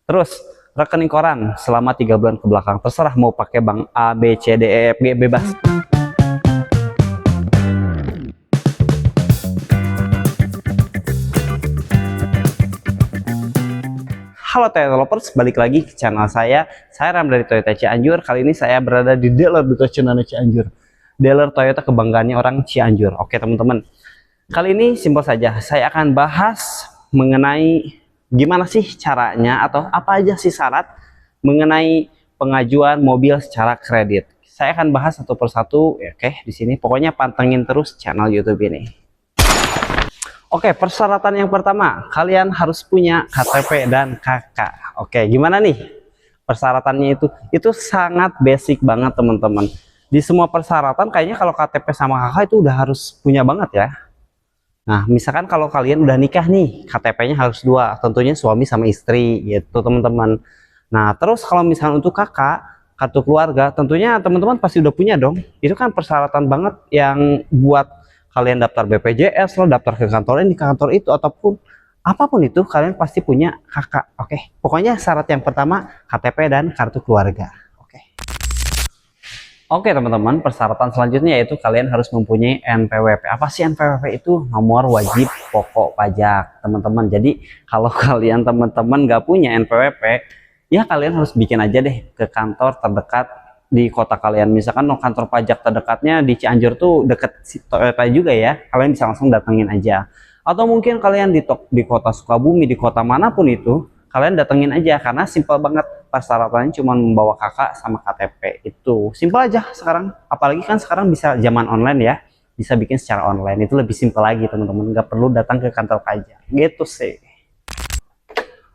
Terus rekening koran selama 3 bulan ke belakang, terserah mau pakai bank A, B, C, D, E, F, G, bebas. Halo Toyota Lovers, balik lagi ke channel saya Ram dari Toyota Cianjur. Kali ini saya berada di dealer Duto Cendana Cianjur, dealer Toyota kebanggaannya orang Cianjur. Oke teman-teman, kali ini simpel saja, saya akan bahas mengenai gimana sih caranya atau apa aja sih syarat mengenai pengajuan mobil secara kredit. Saya akan bahas satu persatu, oke, di sini. Pokoknya pantengin terus channel YouTube ini. Oke, persyaratan yang pertama, kalian harus punya KTP dan KK. Oke, gimana nih persyaratannya itu? Itu sangat basic banget teman-teman. Di semua persyaratan kayaknya kalau KTP sama KK itu udah harus punya banget ya. Nah, misalkan kalau kalian udah nikah nih, KTP-nya harus 2, tentunya suami sama istri gitu teman-teman. Nah, terus kalau misalnya untuk KK, kartu keluarga, tentunya teman-teman pasti udah punya dong. Itu kan persyaratan banget yang buat kalian daftar BPJS, lo daftar ke kantor ini, ke kantor itu, ataupun apapun itu, kalian pasti punya KK. Oke, pokoknya syarat yang pertama KTP dan kartu keluarga. Oke teman-teman, persyaratan selanjutnya yaitu kalian harus mempunyai NPWP. Apa sih NPWP itu? Nomor wajib pokok pajak teman-teman. Jadi kalau kalian teman-teman nggak punya NPWP, ya kalian harus bikin aja deh ke kantor terdekat di kota kalian. Misalkan kantor pajak terdekatnya di Cianjur tuh deket Toyota juga ya, kalian bisa langsung datengin aja. Atau mungkin kalian di kota Sukabumi, di kota manapun itu, kalian datengin aja, karena simpel banget persyaratannya, cuma membawa kakak sama KTP. Itu simpel aja sekarang, apalagi kan sekarang bisa zaman online ya, bisa bikin secara online, itu lebih simpel lagi teman-teman, nggak perlu datang ke kantor pajak gitu sih.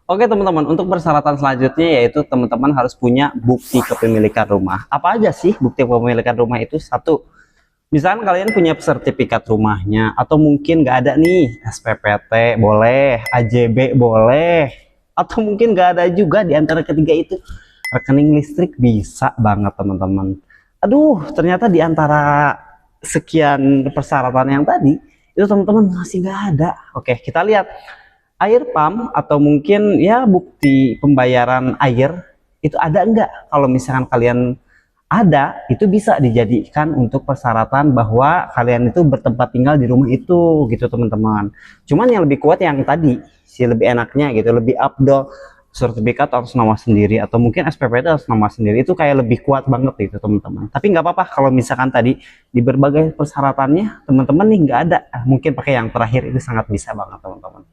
Oke teman-teman, untuk persyaratan selanjutnya yaitu teman-teman harus punya bukti kepemilikan rumah. Apa aja sih bukti kepemilikan rumah itu? Satu, misalkan kalian punya sertifikat rumahnya, atau mungkin nggak ada nih, SPPT boleh, AJB boleh, atau mungkin nggak ada juga di antara ketiga itu. Rekening listrik bisa banget teman-teman. Aduh, ternyata di antara sekian persyaratan yang tadi, itu teman-teman masih nggak ada. Oke, kita lihat. Air pump atau mungkin ya bukti pembayaran air itu ada enggak? Kalau misalkan kalian ada, itu bisa dijadikan untuk persyaratan bahwa kalian itu bertempat tinggal di rumah itu gitu teman-teman. Cuman yang lebih kuat yang tadi sih, lebih enaknya gitu, lebih abdol sertifikat atas nama sendiri atau mungkin SPP itu atas nama sendiri, itu kayak lebih kuat banget itu teman-teman. Tapi nggak apa-apa kalau misalkan tadi di berbagai persyaratannya teman-teman nih nggak ada, mungkin pakai yang terakhir itu sangat bisa banget teman-teman.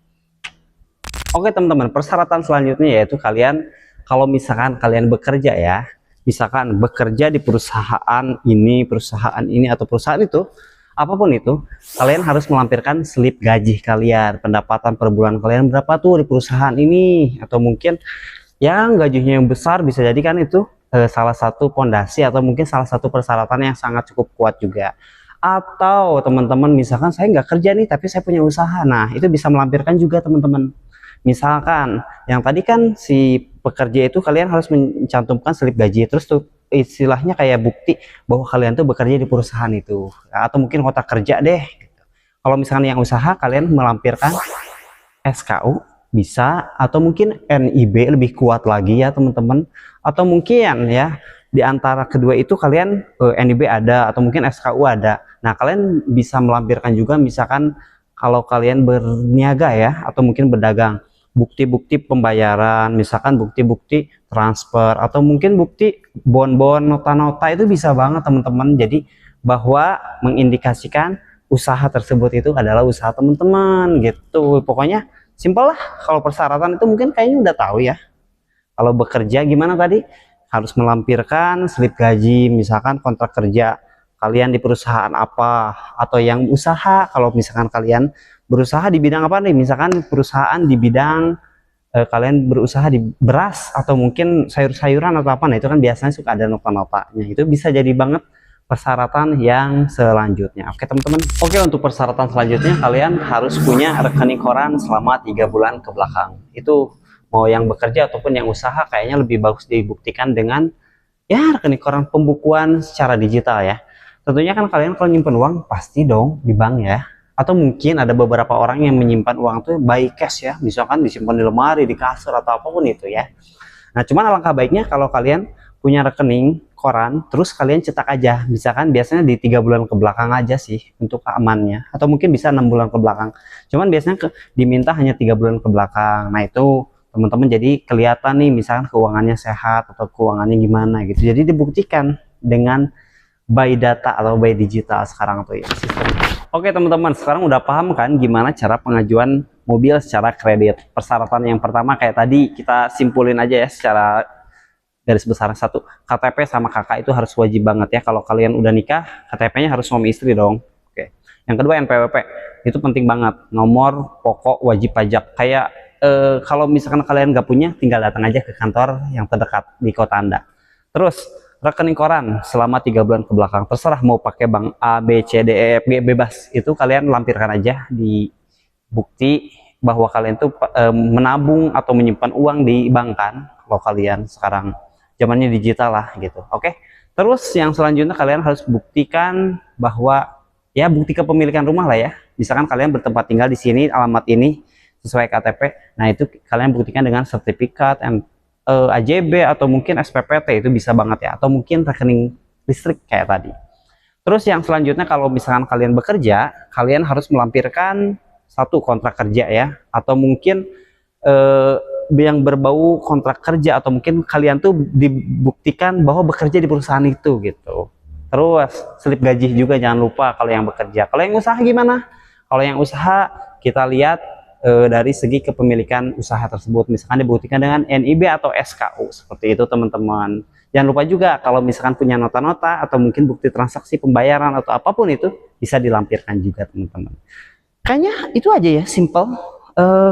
Oke teman-teman, persyaratan selanjutnya yaitu kalian kalau misalkan kalian bekerja ya, misalkan bekerja di perusahaan ini atau perusahaan itu, apapun itu, kalian harus melampirkan slip gaji kalian, pendapatan per bulan kalian berapa tuh di perusahaan ini, atau mungkin yang gajinya yang besar, bisa jadi kan itu salah satu pondasi atau mungkin salah satu persyaratan yang sangat cukup kuat juga. Atau teman-teman misalkan saya nggak kerja nih tapi saya punya usaha, nah itu bisa melampirkan juga teman-teman. Misalkan yang tadi kan si pekerja itu kalian harus mencantumkan slip gaji, terus tuh istilahnya kayak bukti bahwa kalian tuh bekerja di perusahaan itu, atau mungkin kontrak kerja deh. Kalau misalkan yang usaha, kalian melampirkan SKU bisa, atau mungkin NIB lebih kuat lagi ya teman-teman, atau mungkin ya di antara kedua itu kalian NIB ada atau mungkin SKU ada. Nah kalian bisa melampirkan juga misalkan kalau kalian berniaga ya, atau mungkin berdagang, bukti-bukti pembayaran, misalkan bukti-bukti transfer, atau mungkin bukti bon-bon, nota-nota, itu bisa banget teman-teman. Jadi bahwa mengindikasikan usaha tersebut itu adalah usaha teman-teman gitu. Pokoknya simpel lah. Kalau persyaratan itu mungkin kayaknya udah tahu ya. Kalau bekerja gimana tadi? Harus melampirkan slip gaji, misalkan kontrak kerja kalian di perusahaan apa, atau yang usaha kalau misalkan kalian berusaha di bidang apa nih, misalkan perusahaan di bidang kalian berusaha di beras atau mungkin sayur-sayuran atau apa, nah itu kan biasanya suka ada nota-notanya, itu bisa jadi banget persyaratan yang selanjutnya. Oke teman-teman, oke, untuk persyaratan selanjutnya kalian harus punya rekening koran selama 3 bulan ke belakang. Itu mau yang bekerja ataupun yang usaha kayaknya lebih bagus dibuktikan dengan ya rekening koran pembukuan secara digital ya. Tentunya kan kalian kalau nyimpen uang pasti dong di bank ya, Atau mungkin ada beberapa orang yang menyimpan uang tuh by cash ya, misalkan disimpan di lemari, di kasur atau apapun itu ya. Nah, cuman alangkah baiknya kalau kalian punya rekening koran, terus kalian cetak aja. Misalkan biasanya di 3 bulan ke belakang aja sih untuk keamannya, atau mungkin bisa 6 bulan ke belakang. Cuman biasanya diminta hanya 3 bulan ke belakang. Nah itu teman-teman jadi kelihatan nih, misalkan keuangannya sehat atau keuangannya gimana gitu. Jadi dibuktikan dengan by data atau by digital sekarang tuh ya sistemnya. Oke teman-teman, sekarang udah paham kan gimana cara pengajuan mobil secara kredit. Persyaratan yang pertama kayak tadi kita simpulin aja ya secara garis besar. Satu, KTP sama kakak itu harus wajib banget ya. Kalau kalian udah nikah, KTP-nya harus suami istri dong. Oke. Yang kedua NPWP, itu penting banget. Nomor pokok wajib pajak. Kayak kalau misalkan kalian nggak punya, tinggal datang aja ke kantor yang terdekat di kota Anda. Terus rekening koran selama 3 bulan ke belakang, terserah mau pakai bank A, B, C, D, E, F, G, bebas. Itu kalian lampirkan aja di bukti bahwa kalian tuh menabung atau menyimpan uang di bank kan. Kalau kalian sekarang zamannya digital lah gitu. Oke. Terus yang selanjutnya kalian harus buktikan bahwa ya bukti kepemilikan rumah lah ya. Misalkan kalian bertempat tinggal di sini, alamat ini sesuai KTP. Nah, itu kalian buktikan dengan sertifikat AJB atau mungkin SPPT, itu bisa banget ya. Atau mungkin rekening listrik kayak tadi. Terus yang selanjutnya kalau misalkan kalian bekerja, kalian harus melampirkan satu kontrak kerja ya, atau mungkin yang berbau kontrak kerja, atau mungkin kalian tuh dibuktikan bahwa bekerja di perusahaan itu gitu. Terus slip gaji juga jangan lupa kalau yang bekerja. Kalau yang usaha gimana? Kalau yang usaha kita lihat dari segi kepemilikan usaha tersebut, misalkan dibuktikan dengan NIB atau SKU seperti itu teman-teman. Jangan lupa juga kalau misalkan punya nota-nota atau mungkin bukti transaksi pembayaran atau apapun itu bisa dilampirkan juga teman-teman. Kayaknya itu aja ya, simple.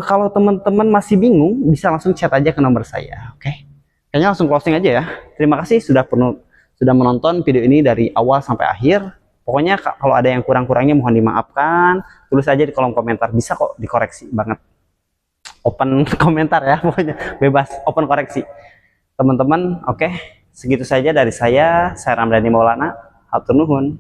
Kalau teman-teman masih bingung, bisa langsung chat aja ke nomor saya. Oke? Kayaknya langsung closing aja ya. Terima kasih sudah menonton video ini dari awal sampai akhir. Pokoknya kalau ada yang kurang-kurangnya mohon dimaafkan. Tulis aja di kolom komentar, bisa kok dikoreksi banget. Open komentar ya, pokoknya bebas, open koreksi. Teman-teman, oke. Segitu saja dari saya Ramdhani Maulana. Hatur nuhun.